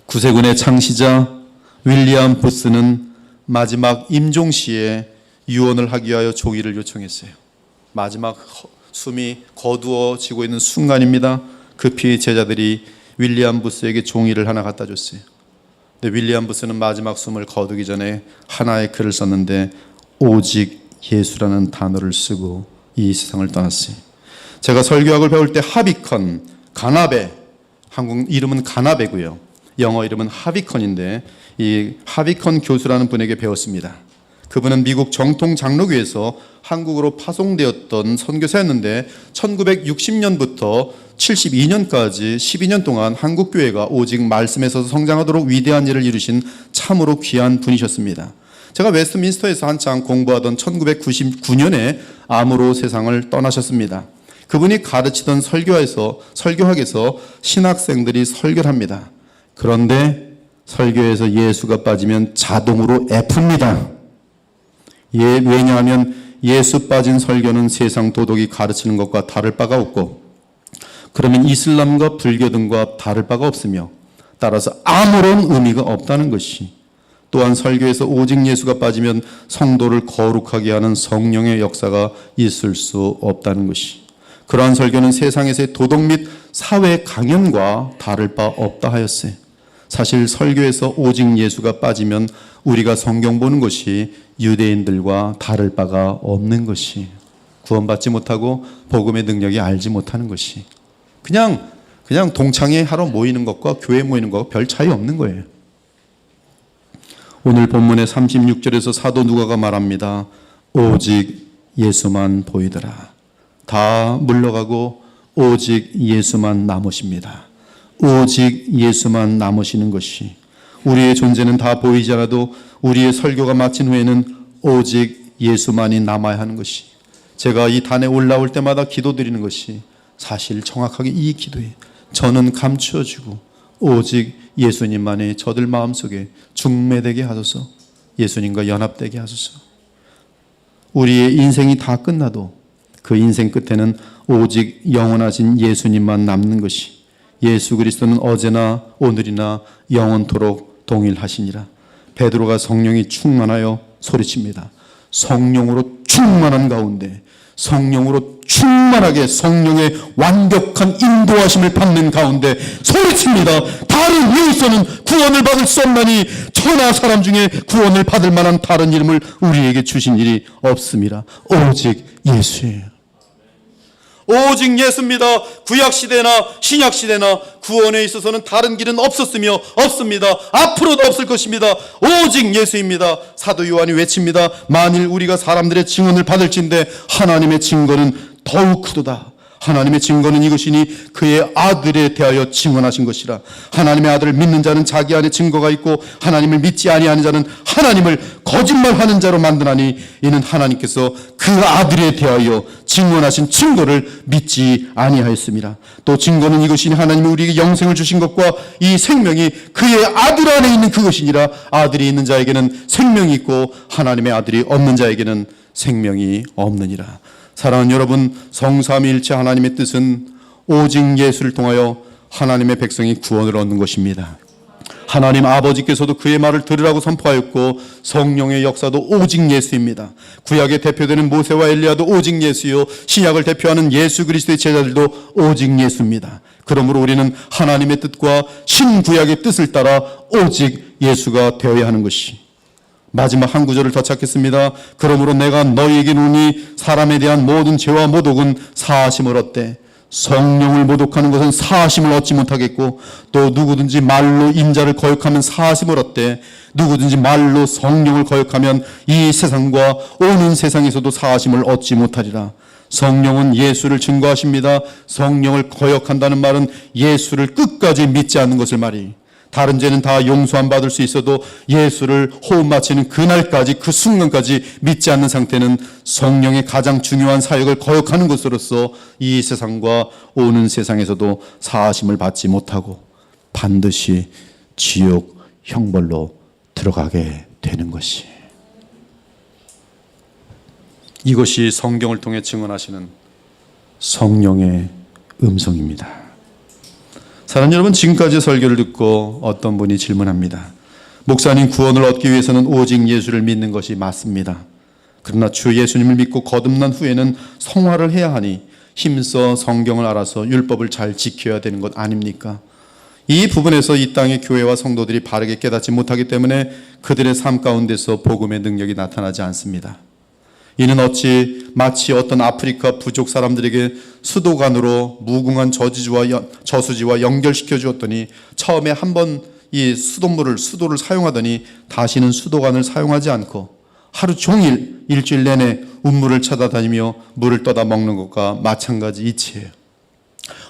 구세군의 창시자 윌리엄 부스는 마지막 임종시에 유언을 하기 위하여 종이를 요청했어요. 마지막 숨이 거두어지고 있는 순간입니다. 급히 제자들이 윌리엄 부스에게 종이를 하나 갖다 줬어요. 근데 윌리엄 부스는 마지막 숨을 거두기 전에 하나의 글을 썼는데 오직 예수라는 단어를 쓰고 이 세상을 떠났어요. 제가 설교학을 배울 때 하비컨, 가나베, 한국 이름은 가나베고요. 영어 이름은 하비컨인데 이 하비컨 교수라는 분에게 배웠습니다. 그분은 미국 정통 장로교에서 한국으로 파송되었던 선교사였는데 1960년부터 72년까지 12년 동안 한국교회가 오직 말씀에 서서 성장하도록 위대한 일을 이루신 참으로 귀한 분이셨습니다. 제가 웨스트민스터에서 한창 공부하던 1999년에 암으로 세상을 떠나셨습니다. 그분이 가르치던 설교학에서 신학생들이 설교를 합니다. 그런데 설교에서 예수가 빠지면 자동으로 F입니다. 왜냐하면 예수 빠진 설교는 세상 도덕이 가르치는 것과 다를 바가 없고 그러면 이슬람과 불교 등과 다를 바가 없으며 따라서 아무런 의미가 없다는 것이, 또한 설교에서 오직 예수가 빠지면 성도를 거룩하게 하는 성령의 역사가 있을 수 없다는 것이, 그러한 설교는 세상에서의 도덕 및 사회 강연과 다를 바 없다 하였어요. 사실 설교에서 오직 예수가 빠지면 우리가 성경 보는 것이 유대인들과 다를 바가 없는 것이, 구원받지 못하고 복음의 능력이 알지 못하는 것이 그냥 동창회 하러 모이는 것과 교회 모이는 것과 별 차이 없는 거예요. 오늘 본문의 36절에서 사도 누가가 말합니다. 오직 예수만 보이더라. 다 물러가고 오직 예수만 남으십니다. 오직 예수만 남으시는 것이, 우리의 존재는 다 보이지 않아도 우리의 설교가 마친 후에는 오직 예수만이 남아야 하는 것이, 제가 이 단에 올라올 때마다 기도드리는 것이 사실 정확하게 이 기도예요. 저는 감추어지고 오직 예수님만이 저들 마음속에 중매되게 하소서. 예수님과 연합되게 하소서. 우리의 인생이 다 끝나도 그 인생 끝에는 오직 영원하신 예수님만 남는 것이, 예수 그리스도는 어제나 오늘이나 영원토록 동일하시니라. 베드로가 성령이 충만하여 소리칩니다. 성령으로 충만한 가운데, 성령으로 충만하게 성령의 완벽한 인도하심을 받는 가운데 소리칩니다. 다른 이유에서는 구원을 받을 수 없나니 천하 사람 중에 구원을 받을 만한 다른 이름을 우리에게 주신 일이 없습니다. 오직 예수예요. 오직 예수입니다. 구약시대나 신약시대나 구원에 있어서는 다른 길은 없었으며 없습니다. 앞으로도 없을 것입니다. 오직 예수입니다. 사도 요한이 외칩니다. 만일 우리가 사람들의 증언을 받을진대 하나님의 증거는 더욱 크도다. 하나님의 증거는 이것이니 그의 아들에 대하여 증언하신 것이라. 하나님의 아들을 믿는 자는 자기 안에 증거가 있고 하나님을 믿지 아니하는 자는 하나님을 거짓말하는 자로 만드나니 이는 하나님께서 그 아들에 대하여 증언하신 증거를 믿지 아니하였습니다. 또 증거는 이것이니 하나님이 우리에게 영생을 주신 것과 이 생명이 그의 아들 안에 있는 그것이니라. 아들이 있는 자에게는 생명이 있고 하나님의 아들이 없는 자에게는 생명이 없느니라. 사랑하는 여러분, 성삼위일체 하나님의 뜻은 오직 예수를 통하여 하나님의 백성이 구원을 얻는 것입니다. 하나님 아버지께서도 그의 말을 들으라고 선포하였고 성령의 역사도 오직 예수입니다. 구약에 대표되는 모세와 엘리야도 오직 예수요, 신약을 대표하는 예수 그리스도의 제자들도 오직 예수입니다. 그러므로 우리는 하나님의 뜻과 신구약의 뜻을 따라 오직 예수가 되어야 하는 것이. 마지막 한 구절을 더 찾겠습니다. 그러므로 내가 너희에게 누니 사람에 대한 모든 죄와 모독은 사하심을 얻되 성령을 모독하는 것은 사하심을 얻지 못하겠고 또 누구든지 말로 인자를 거역하면 사하심을 얻되 누구든지 말로 성령을 거역하면 이 세상과 오는 세상에서도 사하심을 얻지 못하리라. 성령은 예수를 증거하십니다. 성령을 거역한다는 말은 예수를 끝까지 믿지 않는 것을 말이. 다른 죄는 다 용서함 받을 수 있어도 예수를 호흡 마치는 그날까지, 그 순간까지 믿지 않는 상태는 성령의 가장 중요한 사역을 거역하는 것으로서 이 세상과 오는 세상에서도 사하심을 받지 못하고 반드시 지옥 형벌로 들어가게 되는 것이. 이것이 성경을 통해 증언하시는 성령의 음성입니다. 사랑하는 여러분, 지금까지 설교를 듣고 어떤 분이 질문합니다. 목사님, 구원을 얻기 위해서는 오직 예수를 믿는 것이 맞습니다. 그러나 주 예수님을 믿고 거듭난 후에는 성화를 해야 하니 힘써 성경을 알아서 율법을 잘 지켜야 되는 것 아닙니까? 이 부분에서 이 땅의 교회와 성도들이 바르게 깨닫지 못하기 때문에 그들의 삶 가운데서 복음의 능력이 나타나지 않습니다. 이는 어찌 마치 어떤 아프리카 부족 사람들에게 수도관으로 무궁한 저수지와 연결시켜 주었더니 처음에 한번 이 수도를 사용하더니 다시는 수도관을 사용하지 않고 하루 종일 일주일 내내 운물을 찾아다니며 물을 떠다 먹는 것과 마찬가지 이치예요.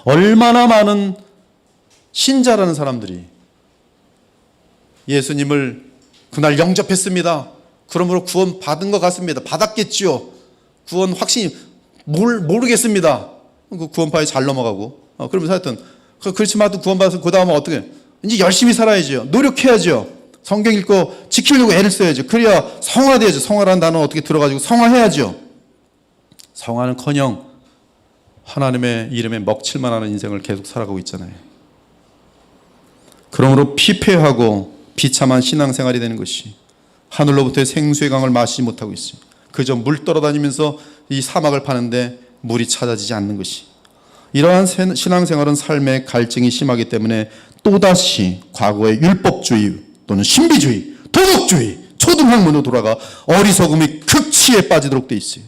얼마나 많은 신자라는 사람들이 예수님을 그날 영접했습니다. 그러므로 구원 받은 것 같습니다. 받았겠지요. 구원 확신이 모르겠습니다. 그 구원파에 잘 넘어가고 그러면서 하여튼 그렇지만 구원 받아서 그 다음은 어떻게 이제 열심히 살아야죠. 노력해야죠. 성경 읽고 지키려고 애를 써야죠. 그래야 성화돼야죠. 성화라는 단어 어떻게 들어가지고 성화해야죠. 성화는커녕 하나님의 이름에 먹칠만 하는 인생을 계속 살아가고 있잖아요. 그러므로 피폐하고 비참한 신앙생활이 되는 것이 하늘로부터의 생수의 강을 마시지 못하고 있어요. 그저 물 떨어다니면서 이 사막을 파는데 물이 찾아지지 않는 것이. 이러한 신앙생활은 삶의 갈증이 심하기 때문에 또다시 과거의 율법주의 또는 신비주의, 도덕주의, 초등학문으로 돌아가 어리석음의 극치에 빠지도록 돼 있어요.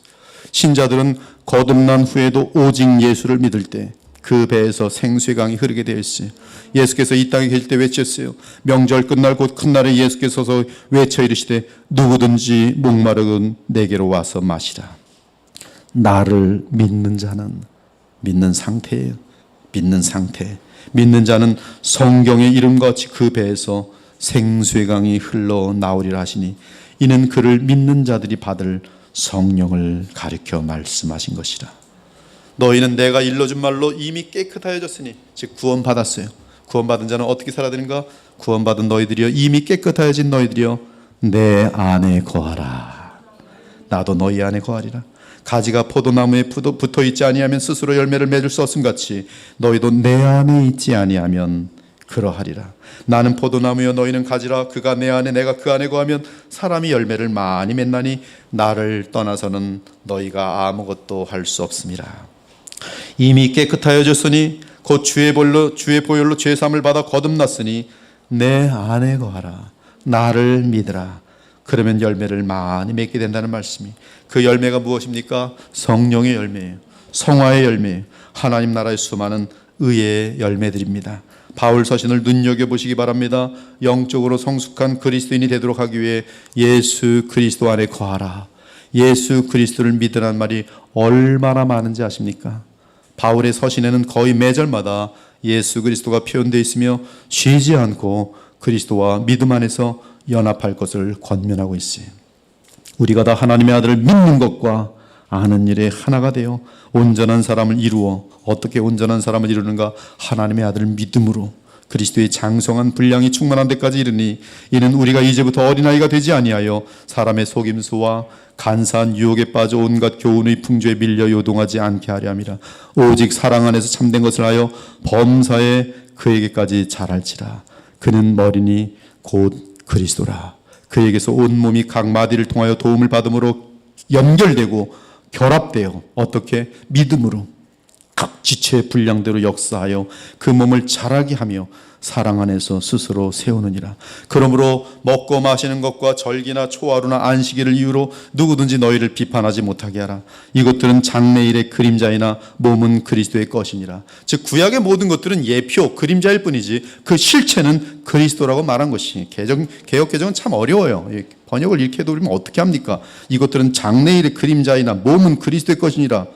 신자들은 거듭난 후에도 오직 예수를 믿을 때 그 배에서 생수의 강이 흐르게 되어 있어요. 예수께서 이 땅에 계실 때 외쳤어요. 명절 끝날 곧 큰 날에 예수께서 서서 외쳐 이르시되 누구든지 목마르건 내게로 와서 마시라. 나를 믿는 자는 믿는 상태예요. 믿는 상태. 믿는 자는 성경의 이름과 같이 그 배에서 생수의 강이 흘러나오리라 하시니 이는 그를 믿는 자들이 받을 성령을 가리켜 말씀하신 것이라. 너희는 내가 일러준 말로 이미 깨끗하여졌으니 즉 구원받았어요. 구원받은 자는 어떻게 살아야 되는가? 구원받은 너희들이여 이미 깨끗하여진 너희들이여 내 안에 거하라. 나도 너희 안에 거하리라. 가지가 포도나무에 붙어 있지 아니하면 스스로 열매를 맺을 수 없음 같이 너희도 내 안에 있지 아니하면 그러하리라. 나는 포도나무여 너희는 가지라. 그가 내 안에 내가 그 안에 거하면 사람이 열매를 많이 맺나니 나를 떠나서는 너희가 아무것도 할 수 없음이라. 이미 깨끗하여졌으니 곧 주의 보혈로 죄사함을 받아 거듭났으니 내 안에 거하라. 나를 믿으라. 그러면 열매를 많이 맺게 된다는 말씀이. 그 열매가 무엇입니까? 성령의 열매예요. 성화의 열매예요. 하나님 나라의 수많은 의의 열매들입니다. 바울 서신을 눈여겨보시기 바랍니다. 영적으로 성숙한 그리스도인이 되도록 하기 위해 예수 그리스도 안에 거하라. 예수 그리스도를 믿으라는 말이 얼마나 많은지 아십니까? 바울의 서신에는 거의 매절마다 예수 그리스도가 표현되어 있으며 쉬지 않고 그리스도와 믿음 안에서 연합할 것을 권면하고 있어요. 우리가 다 하나님의 아들을 믿는 것과 아는 일에 하나가 되어 온전한 사람을 이루어, 어떻게 온전한 사람을 이루는가? 하나님의 아들을 믿음으로 그리스도의 장성한 분량이 충만한 데까지 이르니, 이는 우리가 이제부터 어린아이가 되지 아니하여 사람의 속임수와 간사한 유혹에 빠져 온갖 교훈의 풍조에 밀려 요동하지 않게 하려 함이라. 오직 사랑 안에서 참된 것을 하여 범사에 그에게까지 자랄지라. 그는 머리니 곧 그리스도라. 그에게서 온몸이 각 마디를 통하여 도움을 받음으로 연결되고 결합되어, 어떻게? 믿음으로 각 지체의 분량대로 역사하여 그 몸을 자라게 하며 사랑 안에서 스스로 세우느니라. 그러므로 먹고 마시는 것과 절기나 초하루나 안식일을 이유로 누구든지 너희를 비판하지 못하게 하라. 이것들은 장래일의 그림자이나 몸은 그리스도의 것이니라. 즉 구약의 모든 것들은 예표, 그림자일 뿐이지 그 실체는 그리스도라고 말한 것이. 개역 개정은 참 어려워요. 번역을 이렇게 해도 우리는 어떻게 합니까? 이것들은 장래일의 그림자이나 몸은 그리스도의 것이니라.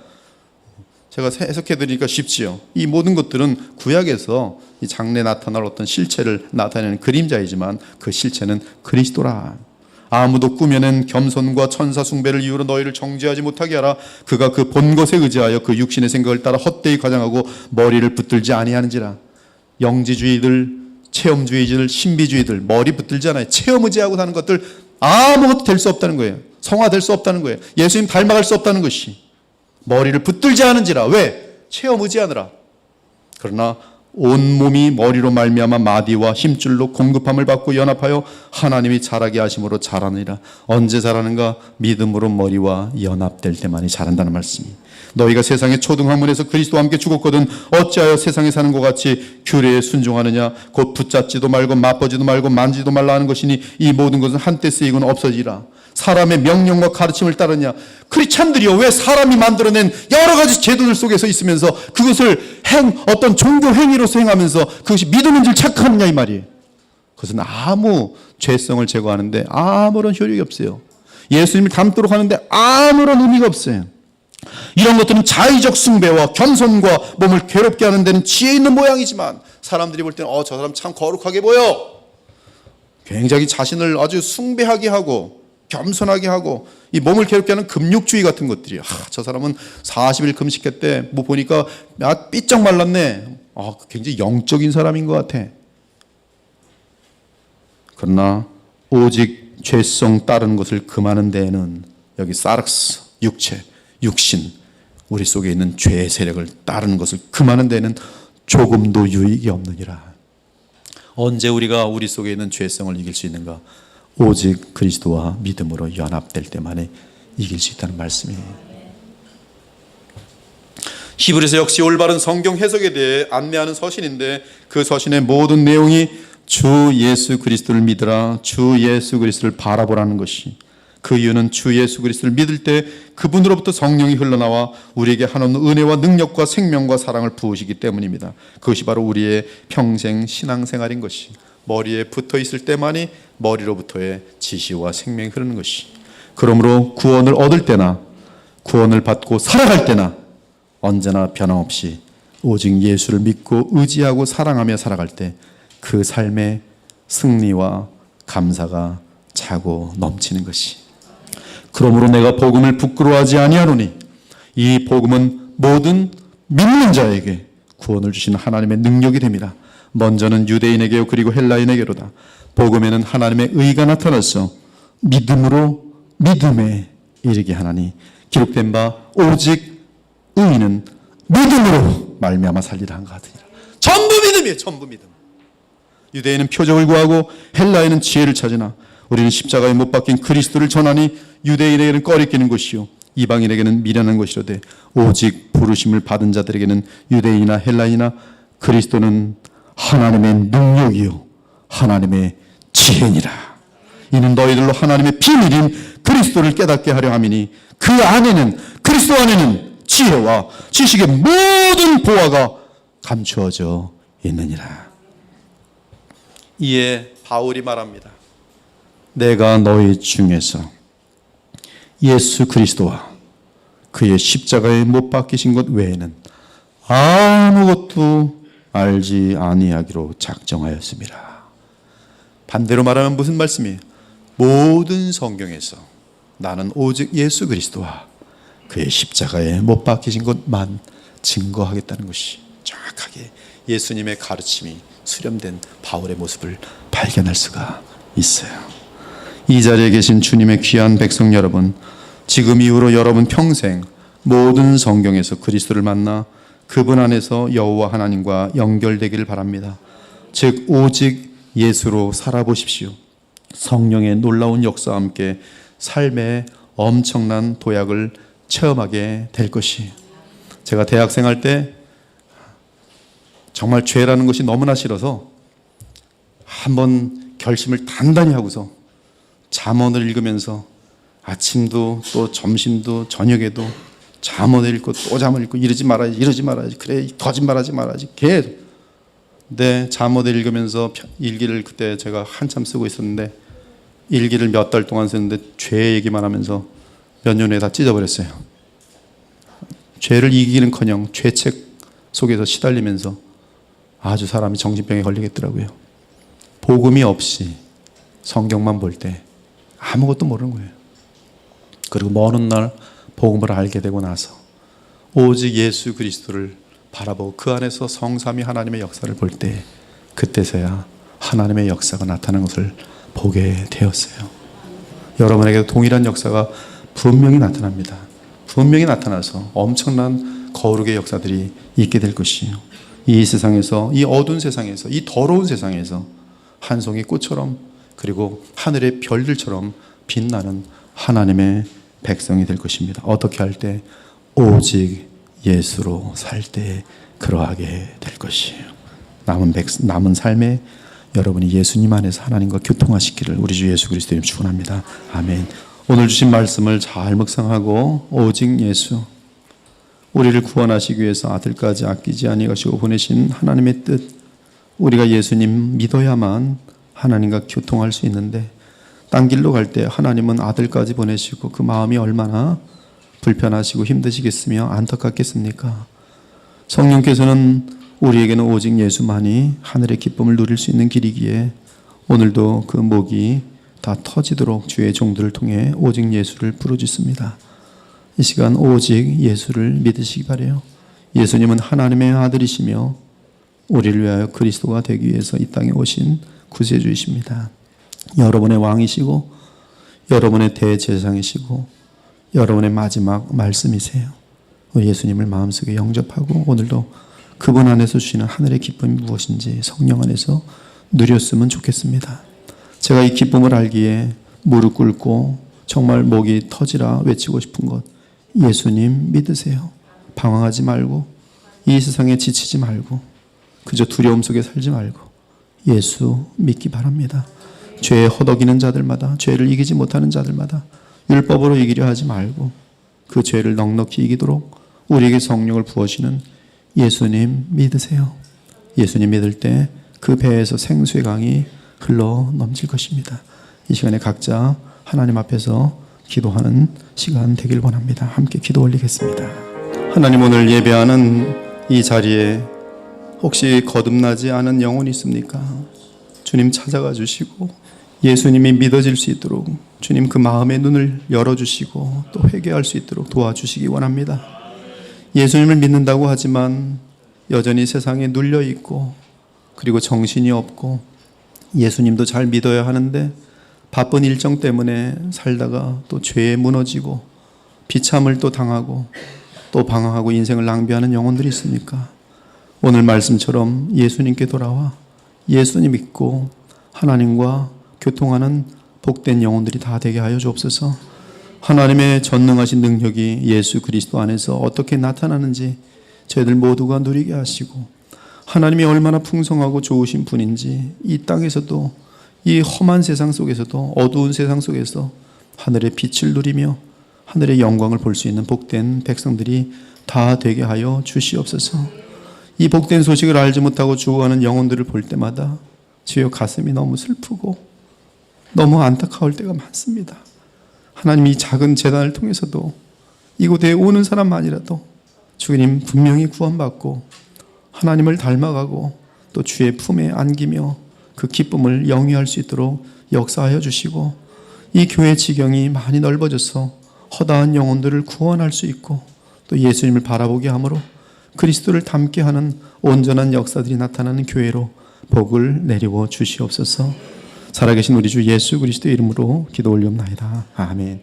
제가 해석해 드리니까 쉽지요. 이 모든 것들은 구약에서 이 장래 나타날 어떤 실체를 나타내는 그림자이지만 그 실체는 그리스도라. 아무도 꾸며낸 겸손과 천사 숭배를 이유로 너희를 정죄하지 못하게 하라. 그가 그 본 것에 의지하여 그 육신의 생각을 따라 헛되이 과장하고 머리를 붙들지 아니하는지라. 영지주의들, 체험주의들, 신비주의들 머리 붙들잖아요. 체험 의지하고 사는 것들 아무것도 될 수 없다는 거예요. 성화될 수 없다는 거예요. 예수님 닮아갈 수 없다는 것이. 머리를 붙들지 않은지라. 왜? 체험 의지하느라. 그러나 온몸이 머리로 말미암아 마디와 힘줄로 공급함을 받고 연합하여 하나님이 자라게 하심으로 자라느니라. 언제 자라는가? 믿음으로 머리와 연합될 때만이 자란다는 말씀이. 너희가 세상의 초등학문에서 그리스도와 함께 죽었거든 어찌하여 세상에 사는 것 같이 규례에 순종하느냐? 곧 붙잡지도 말고 맛보지도 말고 만지도 말라 하는 것이니 이 모든 것은 한때 쓰이고는 없어지라. 사람의 명령과 가르침을 따르냐? 크리스찬들이요, 왜 사람이 만들어낸 여러 가지 제도들 속에서 있으면서 그것을 어떤 종교 행위로서 행하면서 그것이 믿음인 줄 착각하느냐 이 말이에요. 그것은 아무 죄성을 제거하는데 아무런 효력이 없어요. 예수님을 닮도록 하는데 아무런 의미가 없어요. 이런 것들은 자의적 숭배와 겸손과 몸을 괴롭게 하는 데는 지혜 있는 모양이지만 사람들이 볼 때는 저 사람 참 거룩하게 보여. 굉장히 자신을 아주 숭배하게 하고 겸손하게 하고 이 몸을 괴롭게 하는 금욕주의 같은 것들이에요. 저 사람은 40일 금식했대. 뭐 보니까 삐쩍 말랐네. 굉장히 영적인 사람인 것 같아. 그러나 오직 죄성 따르는 것을 금하는 데에는 여기 사르스, 육체, 육신, 우리 속에 있는 죄의 세력을 따르는 것을 금하는 데에는 조금도 유익이 없느니라. 언제 우리가 우리 속에 있는 죄성을 이길 수 있는가? 오직 그리스도와 믿음으로 연합될 때만에 이길 수 있다는 말씀이에요. 히브리서 역시 올바른 성경 해석에 대해 안내하는 서신인데 그 서신의 모든 내용이 주 예수 그리스도를 믿으라, 주 예수 그리스도를 바라보라는 것이. 그 이유는 주 예수 그리스도를 믿을 때 그분으로부터 성령이 흘러나와 우리에게 한없는 은혜와 능력과 생명과 사랑을 부으시기 때문입니다. 그것이 바로 우리의 평생 신앙생활인 것이. 머리에 붙어 있을 때만이 머리로부터의 지시와 생명이 흐르는 것이. 그러므로 구원을 얻을 때나 구원을 받고 살아갈 때나 언제나 변함없이 오직 예수를 믿고 의지하고 사랑하며 살아갈 때 그 삶의 승리와 감사가 차고 넘치는 것이. 그러므로 내가 복음을 부끄러워하지 아니하노니 이 복음은 모든 믿는 자에게 구원을 주시는 하나님의 능력이 됩니다. 먼저는 유대인에게요 그리고 헬라인에게로다. 복음에는 하나님의 의가 나타나서 믿음으로 믿음에 이르게 하나니 기록된 바 오직 의인은 믿음으로 말미암아 살리라 한 것 같으니라. 전부 믿음이에요. 전부 믿음. 유대인은 표적을 구하고 헬라인은 지혜를 찾으나 우리는 십자가에 못 박힌 그리스도를 전하니 유대인에게는 꺼리끼는 것이요 이방인에게는 미련한 것이로되 오직 부르심을 받은 자들에게는 유대인이나 헬라인이나 그리스도는 하나님의 능력이요 하나님의 지혜니라. 이는 너희들로 하나님의 비밀인 그리스도를 깨닫게 하려 함이니 그 안에는 그리스도 안에는 지혜와 지식의 모든 보화가 감추어져 있느니라. 이에 바울이 말합니다. 내가 너희 중에서 예수 그리스도와 그의 십자가에 못 박히신 것 외에는 아무것도 알지 아니하기로 작정하였습니다. 반대로 말하면 무슨 말씀이에요? 모든 성경에서 나는 오직 예수 그리스도와 그의 십자가에 못 박히신 것만 증거하겠다는 것이 정확하게 예수님의 가르침이 수렴된 바울의 모습을 발견할 수가 있어요. 이 자리에 계신 주님의 귀한 백성 여러분, 지금 이후로 여러분 평생 모든 성경에서 그리스도를 만나 그분 안에서 여호와 하나님과 연결되기를 바랍니다. 즉 오직 예수로 살아보십시오. 성령의 놀라운 역사와 함께 삶의 엄청난 도약을 체험하게 될 것이에요. 제가 대학생 할 때 정말 죄라는 것이 너무나 싫어서 한번 결심을 단단히 하고서 잠언을 읽으면서 아침도 또 점심도 저녁에도 잠언을 읽고 또 잠언을 읽고 이러지 말아야지 그래 거짓말하지 말아야지 계속. 근데 잠언을 읽으면서 일기를 그때 제가 한참 쓰고 있었는데 일기를 몇 달 동안 썼는데 죄 얘기만 하면서 몇 년 후에 다 찢어버렸어요. 죄를 이기는커녕 죄책 속에서 시달리면서 아주 사람이 정신병에 걸리겠더라고요. 복음이 없이 성경만 볼 때 아무것도 모르는 거예요. 그리고 먼 훗날 복음을 알게 되고 나서 오직 예수 그리스도를 바라보고 그 안에서 성삼위 하나님의 역사를 볼 때 그때서야 하나님의 역사가 나타나는 것을 보게 되었어요. 여러분에게도 동일한 역사가 분명히 나타납니다. 분명히 나타나서 엄청난 거룩의 역사들이 있게 될 것이에요. 이 세상에서, 이 어두운 세상에서, 이 더러운 세상에서 한 송이 꽃처럼 그리고 하늘의 별들처럼 빛나는 하나님의 백성이 될 것입니다. 어떻게 할 때? 오직 예수로 살 때 그러하게 될 것이에요. 남은 삶에 여러분이 예수님 안에서 하나님과 교통하시기를 우리 주 예수 그리스도님 축원합니다. 아멘. 오늘 주신 말씀을 잘 묵상하고 오직 예수, 우리를 구원하시기 위해서 아들까지 아끼지 아니하시고 보내신 하나님의 뜻, 우리가 예수님 믿어야만 하나님과 교통할 수 있는데 딴 길로 갈 때 하나님은 아들까지 보내시고 그 마음이 얼마나 불편하시고 힘드시겠으며 안타깝겠습니까? 성령께서는 우리에게는 오직 예수만이 하늘의 기쁨을 누릴 수 있는 길이기에 오늘도 그 목이 다 터지도록 주의 종들을 통해 오직 예수를 부르짖습니다. 이 시간 오직 예수를 믿으시기 바라요. 예수님은 하나님의 아들이시며 우리를 위하여 그리스도가 되기 위해서 이 땅에 오신 구세주이십니다. 여러분의 왕이시고 여러분의 대제사장이시고 여러분의 마지막 말씀이세요. 예수님을 마음속에 영접하고 오늘도 그분 안에서 주시는 하늘의 기쁨이 무엇인지 성령 안에서 누렸으면 좋겠습니다. 제가 이 기쁨을 알기에 무릎 꿇고 정말 목이 터지라 외치고 싶은 것, 예수님 믿으세요. 방황하지 말고 이 세상에 지치지 말고 그저 두려움 속에 살지 말고 예수 믿기 바랍니다. 죄에 허덕이는 자들마다, 죄를 이기지 못하는 자들마다 율법으로 이기려 하지 말고 그 죄를 넉넉히 이기도록 우리에게 성령을 부어주시는 예수님 믿으세요. 예수님 믿을 때 그 배에서 생수의 강이 흘러 넘칠 것입니다. 이 시간에 각자 하나님 앞에서 기도하는 시간 되길 원합니다. 함께 기도 올리겠습니다. 하나님, 오늘 예배하는 이 자리에 혹시 거듭나지 않은 영혼이 있습니까? 주님 찾아가 주시고 예수님이 믿어질 수 있도록 주님 그 마음의 눈을 열어주시고 또 회개할 수 있도록 도와주시기 원합니다. 예수님을 믿는다고 하지만 여전히 세상에 눌려있고 그리고 정신이 없고 예수님도 잘 믿어야 하는데 바쁜 일정 때문에 살다가 또 죄에 무너지고 비참을 또 당하고 또 방황하고 인생을 낭비하는 영혼들이 있습니까? 오늘 말씀처럼 예수님께 돌아와 예수님 믿고 하나님과 교통하는 복된 영혼들이 다 되게 하여 주옵소서. 하나님의 전능하신 능력이 예수 그리스도 안에서 어떻게 나타나는지 저희들 모두가 누리게 하시고 하나님이 얼마나 풍성하고 좋으신 분인지 이 땅에서도 이 험한 세상 속에서도 어두운 세상 속에서 하늘의 빛을 누리며 하늘의 영광을 볼 수 있는 복된 백성들이 다 되게 하여 주시옵소서. 이 복된 소식을 알지 못하고 죽어가는 영혼들을 볼 때마다 주여 가슴이 너무 슬프고 너무 안타까울 때가 많습니다. 하나님, 이 작은 재단을 통해서도 이곳에 오는 사람만이라도 주님 분명히 구원받고 하나님을 닮아가고 또 주의 품에 안기며 그 기쁨을 영위할 수 있도록 역사하여 주시고, 이 교회 지경이 많이 넓어져서 허다한 영혼들을 구원할 수 있고 또 예수님을 바라보게 함으로 그리스도를 닮게 하는 온전한 역사들이 나타나는 교회로 복을 내리고 주시옵소서. 살아계신 우리 주 예수 그리스도의 이름으로 기도 올리옵나이다. 아멘.